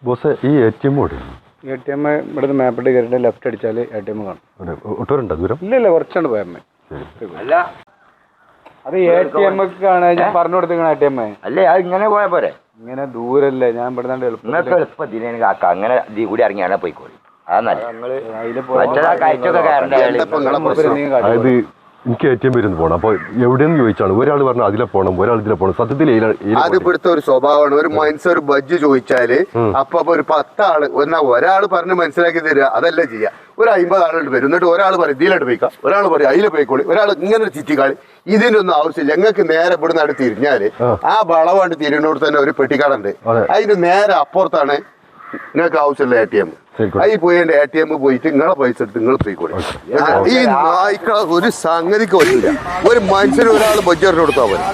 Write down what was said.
Boss ഈ ATM ATM ഇവിടുന്ന് മാപ്പിട്ട് കയറിയിട്ട് ലെഫ്റ്റ് അടിച്ചാൽ ATM കാണും. ഒട്ടൂരുണ്ടോ ദൂരം? ഇല്ല കുറച്ചാണ് പോയമ്മേ. അല്ല അത് ATM ആണ് ഞാൻ പറഞ്ഞു കൊടുത്തേക്കണ ATM അല്ലേ. അത് ഇങ്ങനെ പോയാ പോരെ? ഇങ്ങനെ ദൂരല്ലേ ഞാൻ ഇവിടെ നിങ്ങൾക്ക് എളുപ്പത്തിന് കാക്ക അങ്ങനെ ഇതിൽ കൂടി ഇറങ്ങിയാണ് പോയിക്കോളി. അതാ കയറ്റൊക്കെ കയറേണ്ട. അതായത് എനിക്ക് ATM വരുന്നു പോകണം. അപ്പൊ എവിടെയെന്ന് ചോദിച്ചാണ് ഒരാൾ പറഞ്ഞു അതിലെ പോകണം, ഒരാൾ ഇതിലെ പോകണം. സത്യത്തിൽ അത് ഇവിടുത്തെ ഒരു സ്വഭാവമാണ്. ഒരു മനുഷ്യ ഒരു ബജ്ജ് ചോദിച്ചാല് അപ്പൊ ഒരു 10 ആള് എന്നാ ഒരാൾ പറഞ്ഞ് മനസ്സിലാക്കി തരിക അതല്ല ചെയ്യുക. ഒരു 50 ആളുകൾ വരും. എന്നിട്ട് ഒരാൾ പറയും ഇതിലോട്ട് പോയിക്കാം, ഒരാൾ പറയും അതിലെ പോയിക്കോളി, ഒരാൾ ഇങ്ങനെ ചുറ്റിക്കാളി. ഇതിനൊന്നും ആവശ്യമില്ല. ഞങ്ങൾക്ക് നേരെ ഇവിടുന്ന് അടുത്ത് തിരിഞ്ഞാല് ആ വളവാണ്ട് തിരിഞ്ഞോട് തന്നെ ഒരു പെട്ടിക്കാടുണ്ട്. അതിന് നേരെ അപ്പുറത്താണ് നിങ്ങൾക്ക് ആവശ്യമുള്ള ATM. അതിൽ പോയി ATM പോയിട്ട് നിങ്ങളെ പൈസ എടുത്ത് നിങ്ങൾ പോയിക്കോളി. ഈ നായ്ക്കള ഒരു സംഗതിക്ക് പറ്റില്ല. ഒരു മനുഷ്യന് ഒരാൾ ബഡ്ജറ്റ് കൊടുത്താൽ മതി.